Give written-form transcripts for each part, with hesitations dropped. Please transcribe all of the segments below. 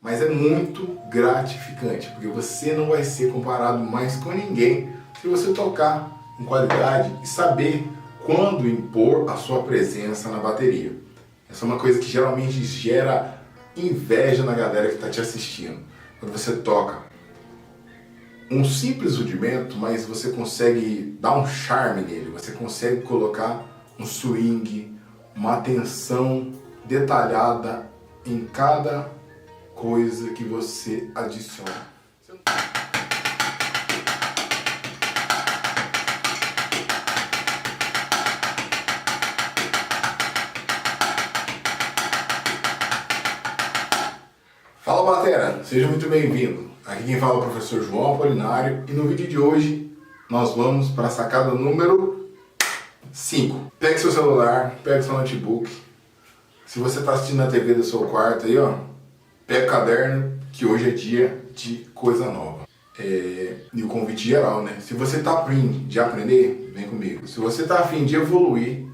mas é muito gratificante, porque você não vai ser comparado mais com ninguém se você tocar com qualidade e saber quando impor a sua presença na bateria. Essa é uma coisa que geralmente gera inveja na galera que está te assistindo. Quando você toca um simples rudimento, mas você consegue dar um charme nele, você consegue colocar um swing, uma atenção detalhada em cada coisa que você adiciona. Fala batera, seja muito bem-vindo. Aqui quem fala é o professor João Apolinário e no vídeo de hoje nós vamos para a sacada número 5. Pegue seu celular, pegue seu notebook. Se você está assistindo na TV do seu quarto aí, ó, pega o caderno que hoje é dia de coisa nova. E o convite geral, né? Se você está afim de aprender, vem comigo. Se você está afim de evoluir,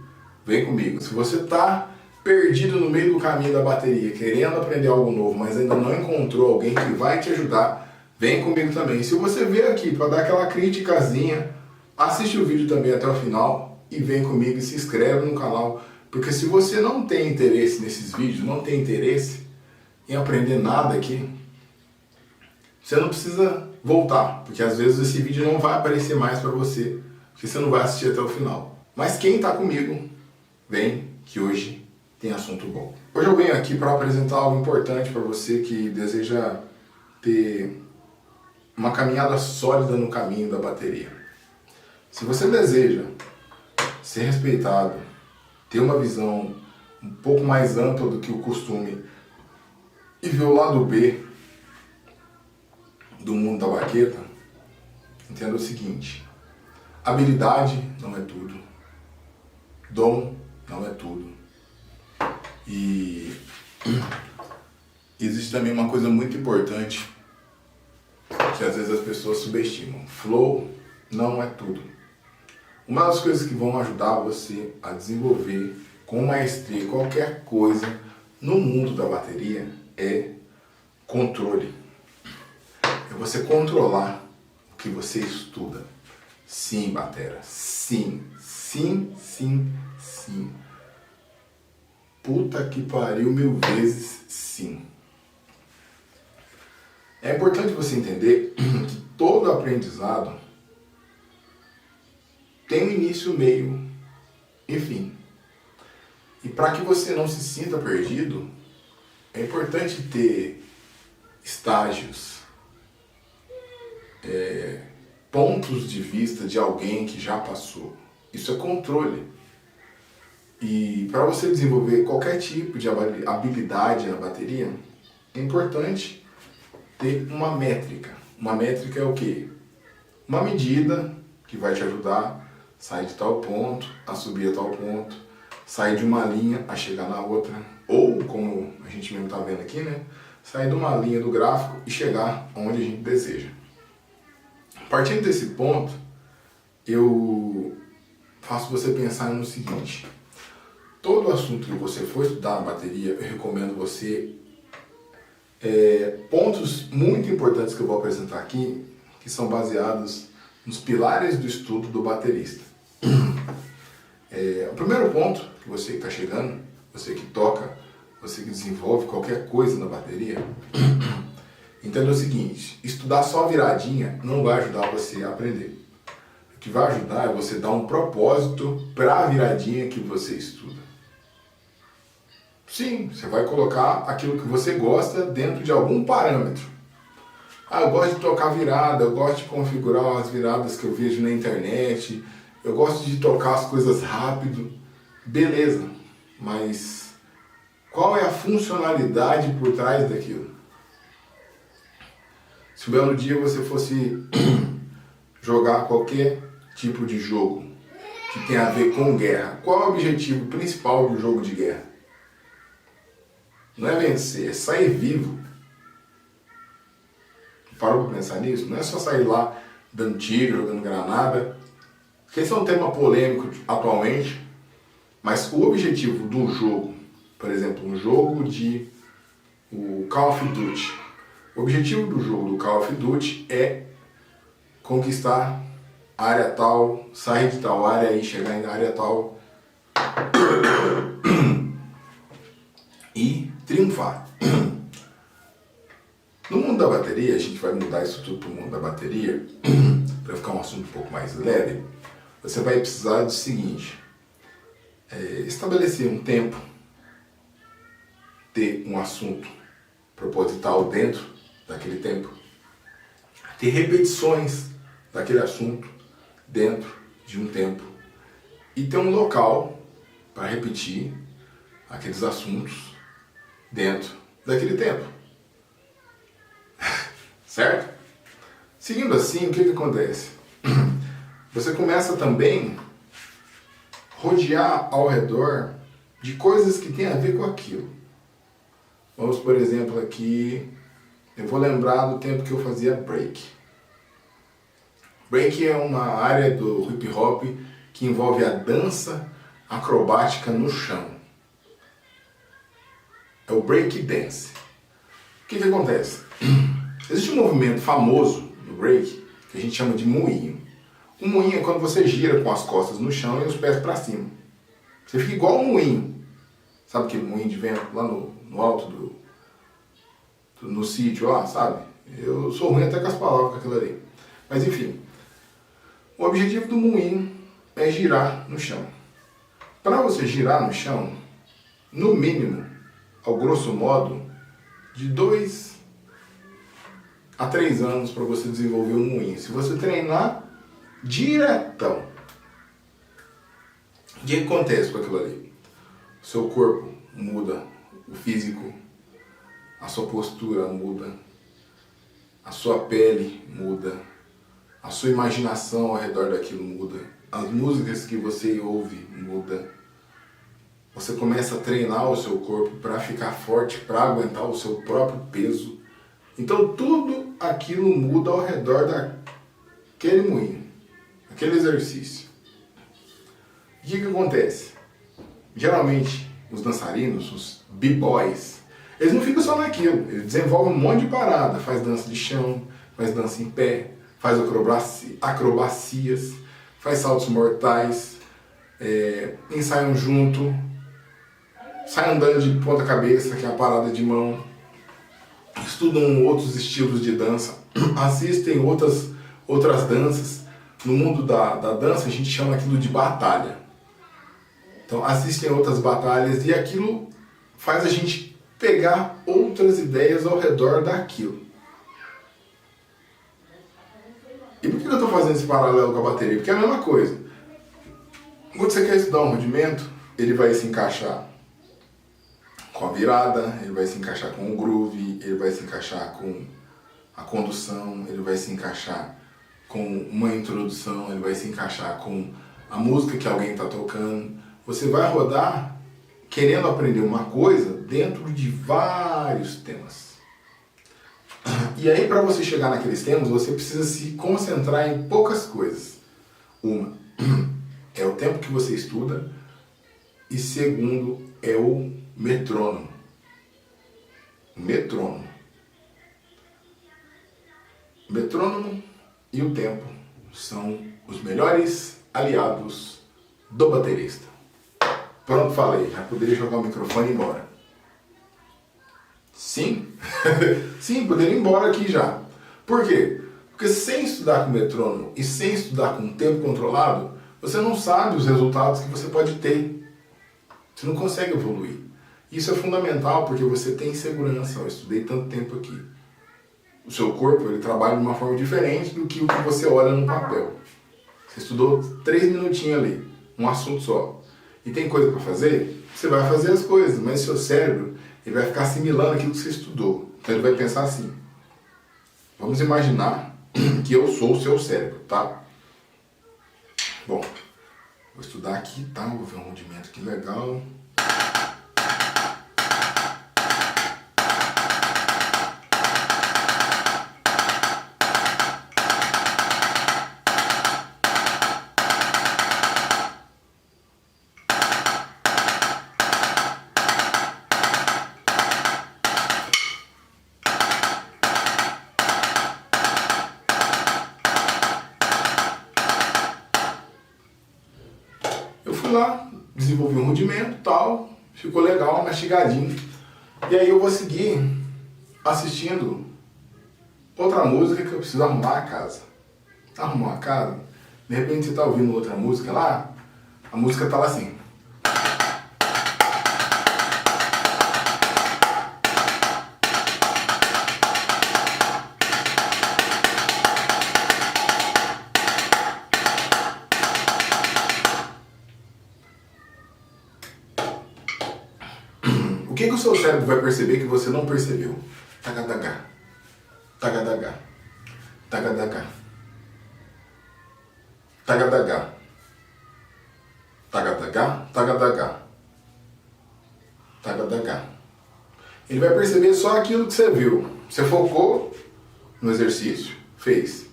vem comigo. Se você está perdido no meio do caminho da bateria, querendo aprender algo novo, mas ainda não encontrou alguém que vai te ajudar, vem comigo também. Se você veio aqui para dar aquela criticazinha, assiste o vídeo também até o final e vem comigo e se inscreve no canal, porque se você não tem interesse nesses vídeos, não tem interesse em aprender nada aqui, você não precisa voltar, porque às vezes esse vídeo não vai aparecer mais para você, porque você não vai assistir até o final. Mas quem está comigo, vem que hoje tem assunto bom. Hoje eu venho aqui para apresentar algo importante para você que deseja ter uma caminhada sólida no caminho da bateria. Se você deseja ser respeitado, ter uma visão um pouco mais ampla do que o costume e ver o lado B do mundo da baqueta, entenda o seguinte: habilidade não é tudo, dom não é tudo. E existe também uma coisa muito importante que às vezes as pessoas subestimam: flow não é tudo. Uma das coisas que vão ajudar você a desenvolver com maestria qualquer coisa no mundo da bateria é controle. É você controlar o que você estuda. Sim, batera, sim, sim, sim, sim. Puta que pariu 1000 vezes sim. É importante você entender que todo aprendizado tem um início, meio e fim. E para que você não se sinta perdido, é importante ter estágios, pontos de vista de alguém que já passou. Isso é controle. E para você desenvolver qualquer tipo de habilidade na bateria, é importante ter uma métrica. Uma métrica é o quê? Uma medida que vai te ajudar a sair de tal ponto, a subir a tal ponto, sair de uma linha a chegar na outra, ou, como a gente mesmo está vendo aqui, né? Sair de uma linha do gráfico e chegar onde a gente deseja. Partindo desse ponto, eu faço você pensar no seguinte: todo assunto que você for estudar na bateria, eu recomendo você pontos muito importantes que eu vou apresentar aqui, que são baseados nos pilares do estudo do baterista. O primeiro ponto, que você que está chegando, você que toca, você que desenvolve qualquer coisa na bateria, entenda o seguinte: estudar só viradinha não vai ajudar você a aprender. O que vai ajudar é você dar um propósito para a viradinha que você estuda. Sim, você vai colocar aquilo que você gosta dentro de algum parâmetro. Eu gosto de tocar virada, eu gosto de configurar as viradas que eu vejo na internet, eu gosto de tocar as coisas rápido. Beleza, mas qual é a funcionalidade por trás daquilo? Se um belo dia você fosse jogar qualquer tipo de jogo que tem a ver com guerra, qual é o objetivo principal do jogo de guerra? Não é vencer, é sair vivo. Parou para pensar nisso? Não é só sair lá dando tiro, jogando granada. Esse é um tema polêmico atualmente, mas o objetivo do jogo, por exemplo, um jogo de o Call of Duty, O objetivo do jogo do Call of Duty é conquistar área tal, sair de tal área e chegar na área tal e triunfar. No mundo da bateria, a gente vai mudar isso tudo para o mundo da bateria, para ficar um assunto um pouco mais leve. Você vai precisar do seguinte: estabelecer um tempo, ter um assunto proposital dentro daquele tempo, ter repetições daquele assunto dentro de um tempo e ter um local para repetir aqueles assuntos dentro daquele tempo. Certo? Seguindo assim, o que acontece? Você começa também a rodear ao redor de coisas que têm a ver com aquilo. Vamos, por exemplo, aqui, eu vou lembrar do tempo que eu fazia break. Break é uma área do hip hop que envolve a dança acrobática no chão. É o break dance. O que acontece? Existe um movimento famoso no break que a gente chama de moinho. O moinho é quando você gira com as costas no chão e os pés para cima. Você fica igual um moinho. Sabe aquele moinho de vento lá no alto no sítio lá, sabe? Eu sou ruim até com as palavras com aquilo ali. Mas enfim, o objetivo do moinho é girar no chão. Para você girar no chão, no mínimo, ao grosso modo, de 2 a 3 anos para você desenvolver um moinho. Se você treinar diretão, o que acontece com aquilo ali? O seu corpo muda, o físico, a sua postura muda, a sua pele muda, a sua imaginação ao redor daquilo muda, as músicas que você ouve muda. Você começa a treinar o seu corpo para ficar forte, para aguentar o seu próprio peso. Então tudo aquilo muda ao redor daquele moinho, aquele exercício. O que acontece? Geralmente os dançarinos, os b-boys, eles não ficam só naquilo, eles desenvolvem um monte de parada, faz dança de chão, faz dança em pé, faz acrobacias, faz saltos mortais, ensaiam junto, saem andando de ponta cabeça, que é a parada de mão, estudam outros estilos de dança, assistem outras danças. No mundo da dança a gente chama aquilo de batalha. Então assistem outras batalhas e aquilo faz a gente pegar outras ideias ao redor daquilo. E por que eu estou fazendo esse paralelo com a bateria? Porque é a mesma coisa. Quando você quer estudar um rudimento, ele vai se encaixar com a virada, ele vai se encaixar com o groove, ele vai se encaixar com a condução, ele vai se encaixar com uma introdução, ele vai se encaixar com a música que alguém está tocando. Você vai rodar querendo aprender uma coisa dentro de vários temas. E aí, para você chegar naqueles temas, você precisa se concentrar em poucas coisas. Uma, é o tempo que você estuda. E segundo, é o metrônomo. Metrônomo. Metrônomo e o tempo são os melhores aliados do baterista. Pronto, falei. Já poderia jogar o microfone e ir embora. Sim? Sim, poderia ir embora aqui já. Por quê? Porque sem estudar com metrônomo e sem estudar com tempo controlado, você não sabe os resultados que você pode ter. Você não consegue evoluir. Isso é fundamental porque você tem insegurança. Eu estudei tanto tempo aqui. O seu corpo ele trabalha de uma forma diferente do que o que você olha no papel. Você estudou 3 minutinhos ali, um assunto só. E tem coisa para fazer? Você vai fazer as coisas, mas seu cérebro ele vai ficar assimilando aquilo que você estudou. Então ele vai pensar assim: vamos imaginar que eu sou o seu cérebro, tá? Bom, vou estudar aqui, tá? Vou ver um rudimento aqui legal. lá, desenvolvi um rudimento e tal, ficou legal, mastigadinho. E aí eu vou seguir assistindo outra música que eu preciso arrumar a casa. Arrumar a casa, de repente você tá ouvindo outra música lá, a música tá lá assim. O que o seu cérebro vai perceber que você não percebeu? Tagadagá, tagadagá, tagadagá, tagadagá, tagadagá, tagadagá, tagadagá. Ele vai perceber só aquilo que você viu. Você focou no exercício, fez.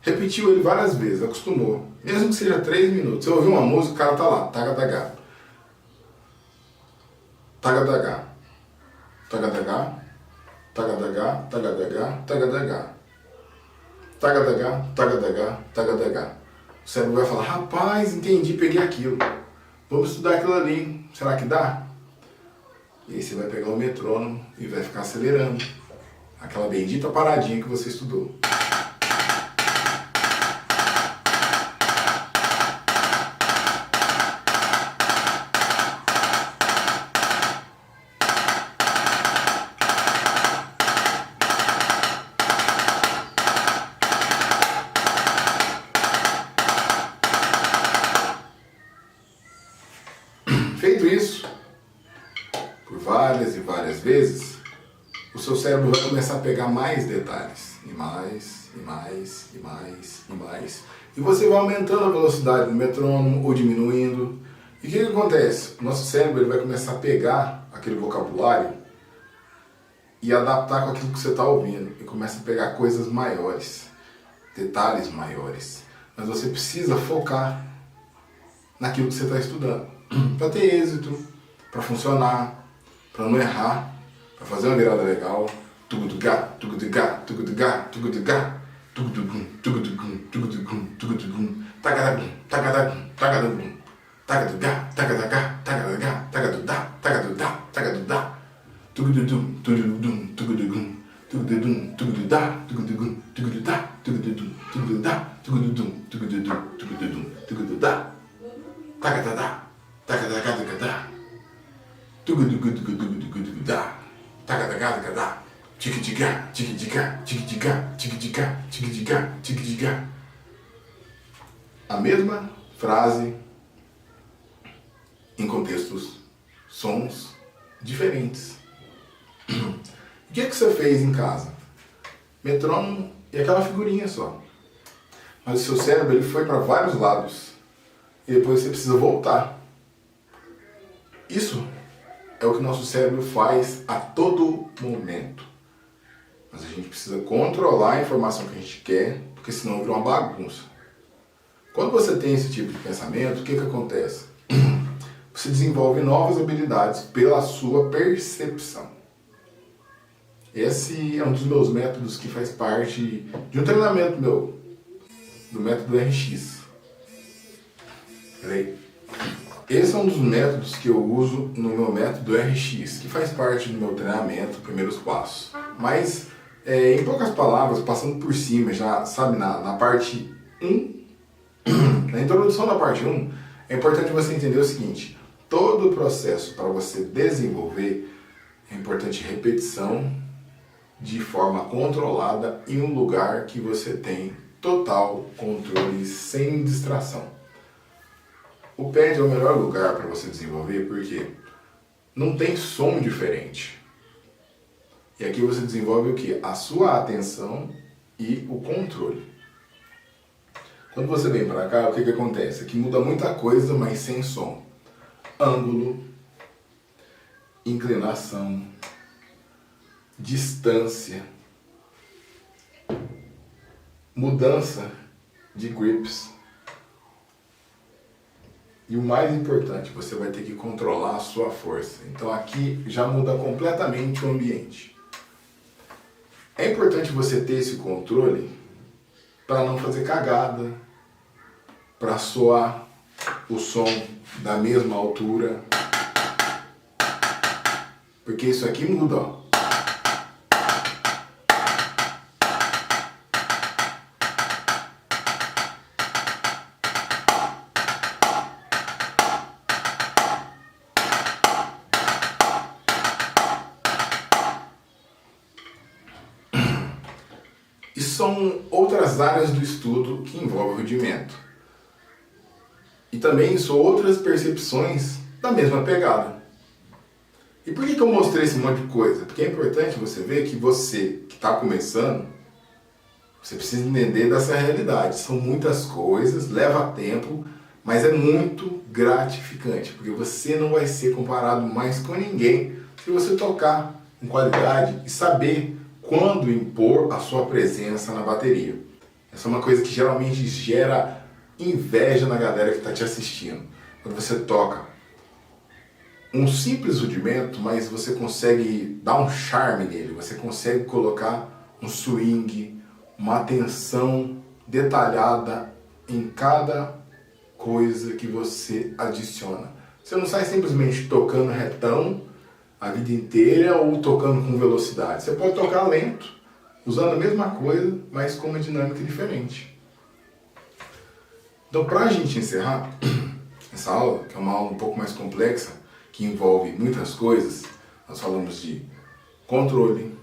Repetiu ele várias vezes, acostumou. Mesmo que seja 3 minutos. Você ouviu uma música, o cara tá lá, tagadagá. Tagadagá, tagadagá, tagadagá, tagadagá, tagadagá, tagadagá, tagadagá, tagadagá. O cérebro vai falar, rapaz, entendi, peguei aquilo. Vamos estudar aquilo ali, será que dá? E aí você vai pegar o metrônomo e vai ficar acelerando aquela bendita paradinha que você estudou. Feito isso, por várias e várias vezes, o seu cérebro vai começar a pegar mais detalhes, e mais, e mais, e mais, e mais. E você vai aumentando a velocidade do metrônomo ou diminuindo. E o que acontece? O nosso cérebro ele vai começar a pegar aquele vocabulário e adaptar com aquilo que você está ouvindo. E começa a pegar coisas maiores, detalhes maiores. Mas você precisa focar naquilo que você está estudando. Para ter êxito, para funcionar, para não errar, para fazer uma virada legal. Tugudugá, tugudugá, tugudugá, tugudugá, tugudugum, tugudugum, tugudugum, tugudugum, tagadagum, tagadagum, tagadagum, tagadugá, tagadagá, tagadagá, tagadudá, tagadudá, tagadudá, tugududum, tugududum, tugudugum, tugududum, tugududá, tugudugum, tugududá, tugududum, tugududá, tugududum, tugududum, tugududum, tugududá, tagadadá, tagadagá, tagadá, tugudugudugudugudugudá, tagadagá, tagadá, tiquidigá, tiquidigá, tiquidigá, tiquidigá, tiquidigá, tiquidigá. A mesma frase em contextos, sons diferentes. O que você fez em casa? Metrônomo e aquela figurinha só. Mas o seu cérebro ele foi para vários lados. E depois você precisa voltar. Isso é o que o nosso cérebro faz a todo momento. Mas a gente precisa controlar a informação que a gente quer, porque senão vira uma bagunça. Quando você tem esse tipo de pensamento, o que acontece? Você desenvolve novas habilidades pela sua percepção. Esse é um dos meus métodos que faz parte de um treinamento meu, do método RX. Peraí. Esse é um dos métodos que eu uso no meu método RX, que faz parte do meu treinamento, primeiros passos. Mas, em poucas palavras, passando por cima, já sabe, na parte 1, na introdução da parte 1, é importante você entender o seguinte: todo o processo para você desenvolver é importante repetição de forma controlada em um lugar que você tem total controle, sem distração. O pad é o melhor lugar para você desenvolver porque não tem som diferente. E aqui você desenvolve o que? A sua atenção e o controle. Quando você vem para cá, o que acontece? Aqui muda muita coisa, mas sem som. Ângulo, inclinação, distância, mudança de grips. E o mais importante, você vai ter que controlar a sua força. Então aqui já muda completamente o ambiente. É importante você ter esse controle para não fazer cagada, para soar o som da mesma altura, porque isso aqui muda, ó. E são outras áreas do estudo que envolvem o rudimento. E também são outras percepções da mesma pegada. E por que eu mostrei esse monte de coisa? Porque é importante você ver que você que está começando, você precisa entender dessa realidade. São muitas coisas, leva tempo, mas é muito gratificante. Porque você não vai ser comparado mais com ninguém se você tocar com qualidade e saber quando impor a sua presença na bateria. Essa é uma coisa que geralmente gera inveja na galera que está te assistindo. Quando você toca um simples rudimento, mas você consegue dar um charme nele, você consegue colocar um swing, uma atenção detalhada em cada coisa que você adiciona. Você não sai simplesmente tocando retão a vida inteira ou tocando com velocidade. Você pode tocar lento, usando a mesma coisa, mas com uma dinâmica diferente. Então, para a gente encerrar essa aula, que é uma aula um pouco mais complexa, que envolve muitas coisas, nós falamos de controle,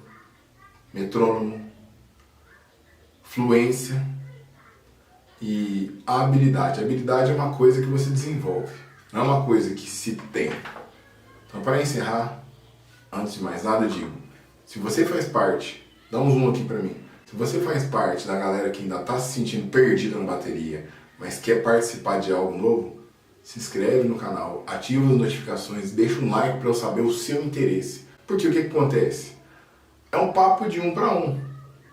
metrônomo, fluência e a habilidade. A habilidade é uma coisa que você desenvolve, não é uma coisa que se tem. Então, para encerrar, antes de mais nada, eu digo, se você faz parte, dá um zoom aqui para mim, se você faz parte da galera que ainda está se sentindo perdida na bateria, mas quer participar de algo novo, se inscreve no canal, ativa as notificações, deixa um like para eu saber o seu interesse. Porque o que acontece? É um papo de um para um,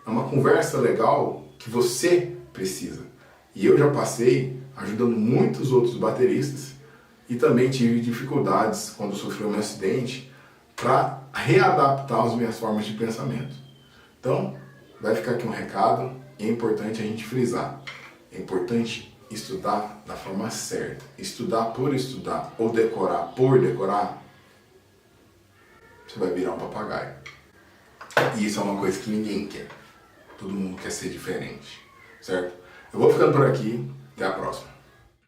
é uma conversa legal que você precisa. E eu já passei ajudando muitos outros bateristas e também tive dificuldades quando sofri um acidente para readaptar as minhas formas de pensamento. Então, vai ficar aqui um recado, e é importante a gente frisar. É importante estudar da forma certa. Estudar por estudar ou decorar por decorar, você vai virar um papagaio. E isso é uma coisa que ninguém quer. Todo mundo quer ser diferente, certo? Eu vou ficando por aqui. Até a próxima.